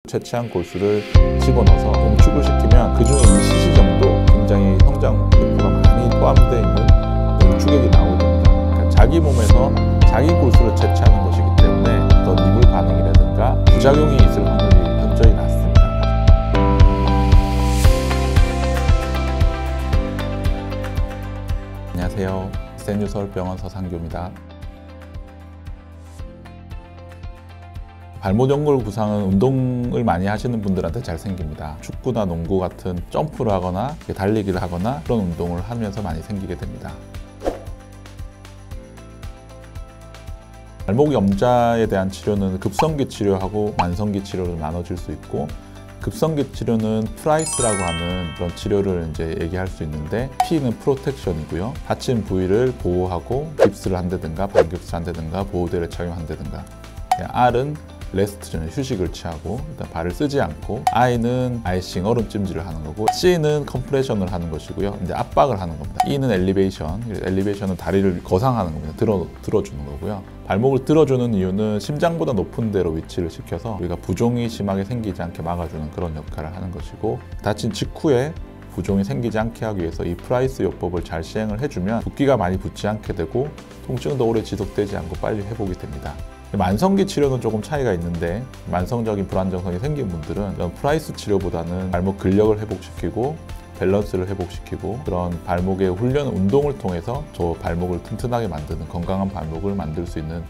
채취한 골수를 집어넣어서 농축을 시키면 그중에 ECC 정도 굉장히 성장 획부가 많이 포함되어 있는 농축액이 나오게 됩니다. 그러니까 자기 몸에서 자기 골수를 채취하는 것이기 때문에 어떤 이물 반응이라든가 부작용이 있을 확률이 현저히 낮습니다. 안녕하세요. 스탠유 서울병원 서상규입니다. 발목 연골 부상은 운동을 많이 하시는 분들한테 잘 생깁니다. 축구나 농구 같은 점프를 하거나 달리기를 하거나 그런 운동을 하면서 많이 생기게 됩니다. 발목 염좌에 대한 치료는 급성기 치료하고 만성기 치료로 나눠질 수 있고, 급성기 치료는 프라이스라고 하는 그런 치료를 이제 얘기할 수 있는데, P는 프로텍션이고요. 다친 부위를 보호하고 깁스를 한다든가 반깁스를 한다든가 보호대를 착용한다든가, R은 레스트 전에 휴식을 취하고 일단 발을 쓰지 않고, I는 아이싱 얼음찜질을 하는 거고, C는 컴프레션을 하는 것이고요. 이제 압박을 하는 겁니다. E는 엘리베이션. 엘리베이션은 다리를 거상하는 겁니다. 들어주는 거고요. 발목을 들어주는 이유는 심장보다 높은 데로 위치를 시켜서 우리가 부종이 심하게 생기지 않게 막아주는 그런 역할을 하는 것이고, 다친 직후에 부종이 생기지 않게 하기 위해서 이 프라이스 요법을 잘 시행을 해주면 붓기가 많이 붙지 않게 되고 통증도 오래 지속되지 않고 빨리 회복이 됩니다. 만성기 치료는 조금 차이가 있는데, 만성적인 불안정성이 생긴 분들은 이런 프라이스 치료보다는 발목 근력을 회복시키고 밸런스를 회복시키고 그런 발목의 훈련 운동을 통해서 저 발목을 튼튼하게 만드는, 건강한 발목을 만들 수 있는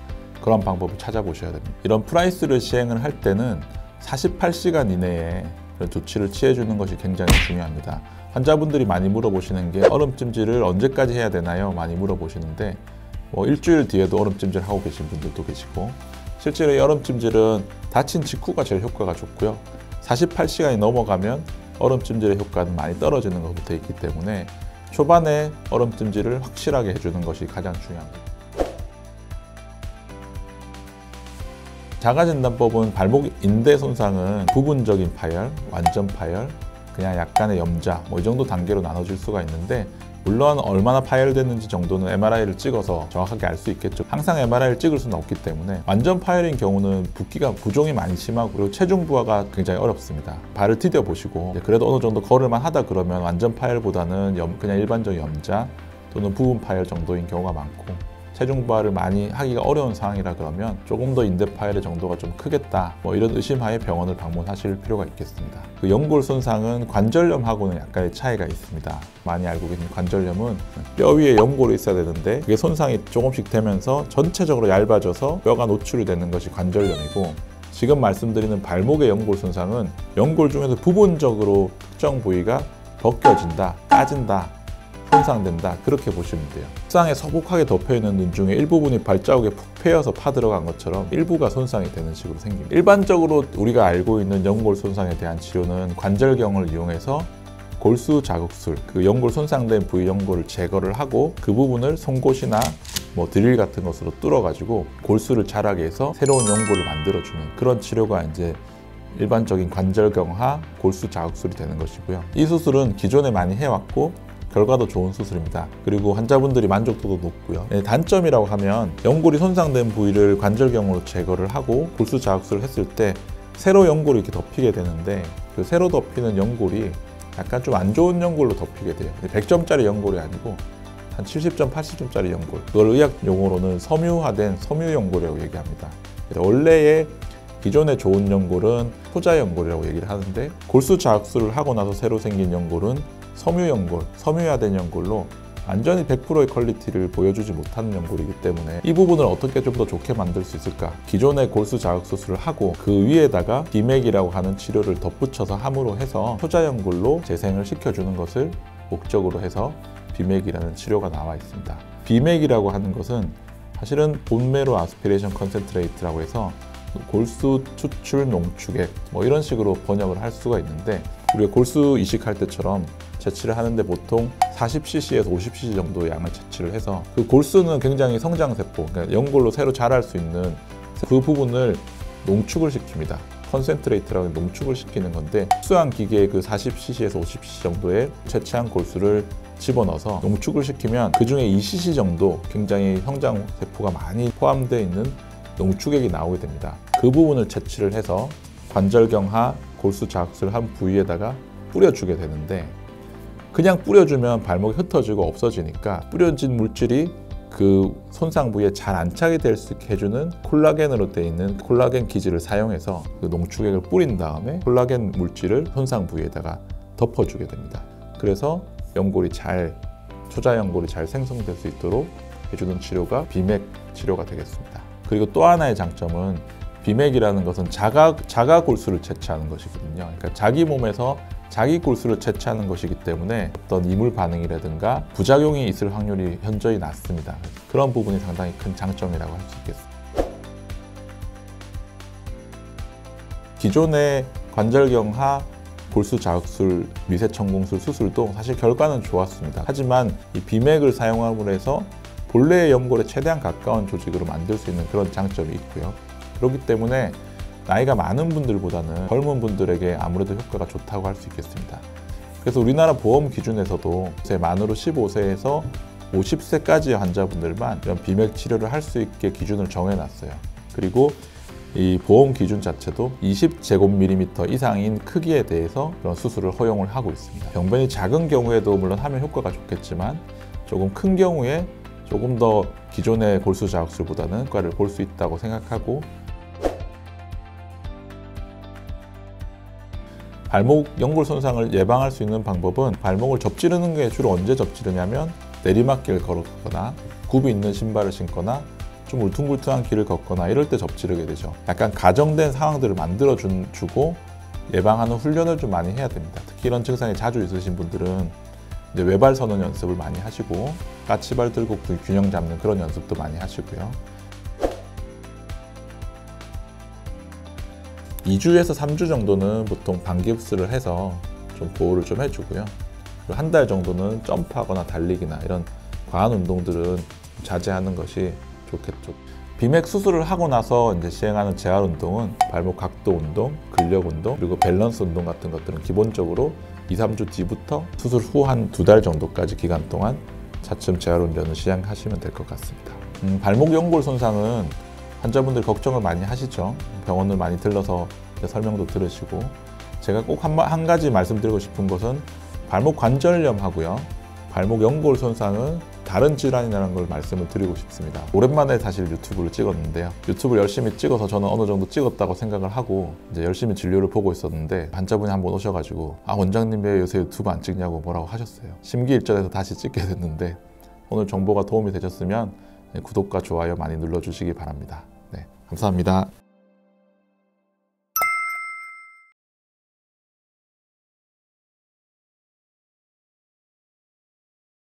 그런 방법을 찾아보셔야 됩니다. 이런 프라이스를 시행을 할 때는 48시간 이내에 그런 조치를 취해주는 것이 굉장히 중요합니다. 환자분들이 많이 물어보시는 게 얼음찜질을 언제까지 해야 되나요? 많이 물어보시는데, 일주일 뒤에도 얼음찜질 하고 계신 분들도 계시고, 실제로 이 얼음찜질은 다친 직후가 제일 효과가 좋고요. 48시간이 넘어가면 얼음찜질의 효과는 많이 떨어지는 것부터 있기 때문에 초반에 얼음찜질을 확실하게 해주는 것이 가장 중요합니다. 자가진단법은 발목 인대 손상은 부분적인 파열, 완전 파열, 그냥 약간의 염좌 이 정도 단계로 나눠질 수가 있는데, 물론 얼마나 파열됐는지 정도는 MRI를 찍어서 정확하게 알 수 있겠죠. 항상 MRI를 찍을 수는 없기 때문에, 완전 파열인 경우는 붓기가 부종이 많이 심하고 그리고 체중 부하가 굉장히 어렵습니다. 발을 디뎌 보시고 그래도 어느 정도 걸을만 하다 그러면 완전 파열보다는 그냥 일반적인 염좌 또는 부분 파열 정도인 경우가 많고, 체중 부하를 많이 하기가 어려운 상황이라 그러면 조금 더 인대 파열의 정도가 좀 크겠다 이런 의심하에 병원을 방문하실 필요가 있겠습니다. 그 연골 손상은 관절염하고는 약간의 차이가 있습니다. 많이 알고 계신 관절염은 뼈 위에 연골이 있어야 되는데 그게 손상이 조금씩 되면서 전체적으로 얇아져서 뼈가 노출이 되는 것이 관절염이고, 지금 말씀드리는 발목의 연골 손상은 연골 중에서 부분적으로 특정 부위가 벗겨진다, 까진다, 손상된다, 그렇게 보시면 돼요. 책상에 서복하게 덮여있는 눈 중에 일부분이 발자국에 푹 패여서 파들어간 것처럼 일부가 손상이 되는 식으로 생깁니다. 일반적으로 우리가 알고 있는 연골 손상에 대한 치료는 관절경을 이용해서 골수 자극술, 그 연골 손상된 부위 연골을 제거를 하고 그 부분을 송곳이나 드릴 같은 것으로 뚫어가지고 골수를 자라게 해서 새로운 연골을 만들어주는 그런 치료가 이제 일반적인 관절경화 골수 자극술이 되는 것이고요. 이 수술은 기존에 많이 해왔고 결과도 좋은 수술입니다. 그리고 환자분들이 만족도도 높고요. 단점이라고 하면 연골이 손상된 부위를 관절경으로 제거를 하고 골수 자극술을 했을 때 세로 연골이 이렇게 덮이게 되는데, 그 세로 덮이는 연골이 약간 좀 안 좋은 연골로 덮이게 돼요. 100점짜리 연골이 아니고 한 70점, 80점짜리 연골. 그걸 의학 용어로는 섬유화된 섬유 연골이라고 얘기합니다. 원래의 기존의 좋은 연골은 소자 연골이라고 얘기를 하는데, 골수 자극술을 하고 나서 새로 생긴 연골은 섬유 연골, 섬유화된 연골로 완전히 100%의 퀄리티를 보여주지 못하는 연골이기 때문에 이 부분을 어떻게 좀 더 좋게 만들 수 있을까? 기존의 골수 자극 수술을 하고 그 위에다가 비맥이라고 하는 치료를 덧붙여서 함으로 해서 소자 연골로 재생을 시켜주는 것을 목적으로 해서 비맥이라는 치료가 나와 있습니다. 비맥이라고 하는 것은 사실은 본메로 아스피레이션 컨센트레이트라고 해서 골수 추출 농축액 이런 식으로 번역을 할 수가 있는데, 우리가 골수 이식할 때처럼 채취를 하는데 보통 40cc에서 50cc 정도의 양을 채취를 해서, 그 골수는 굉장히 성장세포, 그러니까 연골로 새로 자랄 수 있는 그 부분을 농축을 시킵니다. 컨센트레이트라고 농축을 시키는 건데, 흡수한 기계에 그 40cc에서 50cc 정도의 채취한 골수를 집어넣어서 농축을 시키면 그중에 2cc 정도 굉장히 성장세포가 많이 포함되어 있는 농축액이 나오게 됩니다. 그 부분을 채취를 해서 관절경하 골수 자극술 한 부위에다가 뿌려주게 되는데, 그냥 뿌려주면 발목이 흩어지고 없어지니까 뿌려진 물질이 그 손상 부위에 잘 안착이 될 수 있게 해주는 콜라겐으로 되어 있는 콜라겐 기질을 사용해서 그 농축액을 뿌린 다음에 콜라겐 물질을 손상 부위에다가 덮어주게 됩니다. 그래서 연골이 초자 연골이 잘 생성될 수 있도록 해주는 치료가 비맥 치료가 되겠습니다. 그리고 또 하나의 장점은 비맥이라는 것은 자가 골수를 채취하는 것이거든요. 그러니까 자기 몸에서 자기 골수를 채취하는 것이기 때문에 어떤 이물 반응이라든가 부작용이 있을 확률이 현저히 낮습니다. 그런 부분이 상당히 큰 장점이라고 할 수 있겠습니다. 기존의 관절경하 골수 자극술, 미세천공술 수술도 사실 결과는 좋았습니다. 하지만 이 비맥을 사용함으로 해서 본래의 연골에 최대한 가까운 조직으로 만들 수 있는 그런 장점이 있고요. 그렇기 때문에 나이가 많은 분들보다는 젊은 분들에게 아무래도 효과가 좋다고 할 수 있겠습니다. 그래서 우리나라 보험 기준에서도 만으로 15세에서 50세까지의 환자분들만 이런 비맥 치료를 할 수 있게 기준을 정해놨어요. 그리고 이 보험 기준 자체도 20제곱밀리미터 이상인 크기에 대해서 그런 수술을 허용을 하고 있습니다. 병변이 작은 경우에도 물론 하면 효과가 좋겠지만 조금 큰 경우에 조금 더 기존의 골수 자극술보다는 효과를 볼 수 있다고 생각하고, 발목 연골 손상을 예방할 수 있는 방법은 발목을 접지르는 게 주로 언제 접지르냐면 내리막길을 걸었거나 굽이 있는 신발을 신거나 좀 울퉁불퉁한 길을 걷거나 이럴 때 접지르게 되죠. 약간 가정된 상황들을 만들어주고 예방하는 훈련을 좀 많이 해야 됩니다. 특히 이런 증상이 자주 있으신 분들은 이제 외발 선원 연습을 많이 하시고 까치발 들고 균형 잡는 그런 연습도 많이 하시고요. 2주에서 3주 정도는 보통 반깁스를 해서 좀 보호를 좀 해주고요. 그리고 한 달 정도는 점프하거나 달리기나 이런 과한 운동들은 자제하는 것이 좋겠죠. 비맥 수술을 하고 나서 이제 시행하는 재활 운동은 발목 각도 운동, 근력 운동, 그리고 밸런스 운동 같은 것들은 기본적으로 2, 3주 뒤부터 수술 후 한 2달 정도까지 기간 동안 차츰 재활 운동을 시행하시면 될 것 같습니다. 발목 연골 손상은 환자분들 걱정을 많이 하시죠. 병원을 많이 들러서 설명도 들으시고, 제가 꼭 한 가지 말씀드리고 싶은 것은 발목 관절염하고요, 발목 연골 손상은 다른 질환이라는 걸 말씀을 드리고 싶습니다. 오랜만에 사실 유튜브를 찍었는데요. 유튜브를 열심히 찍어서 저는 어느 정도 찍었다고 생각을 하고 이제 열심히 진료를 보고 있었는데, 환자분이 한번 오셔가지고 원장님 왜 요새 유튜브 안 찍냐고 뭐라고 하셨어요. 심기일전해서 다시 찍게 됐는데, 오늘 정보가 도움이 되셨으면 구독과 좋아요 많이 눌러주시기 바랍니다. 네, 감사합니다.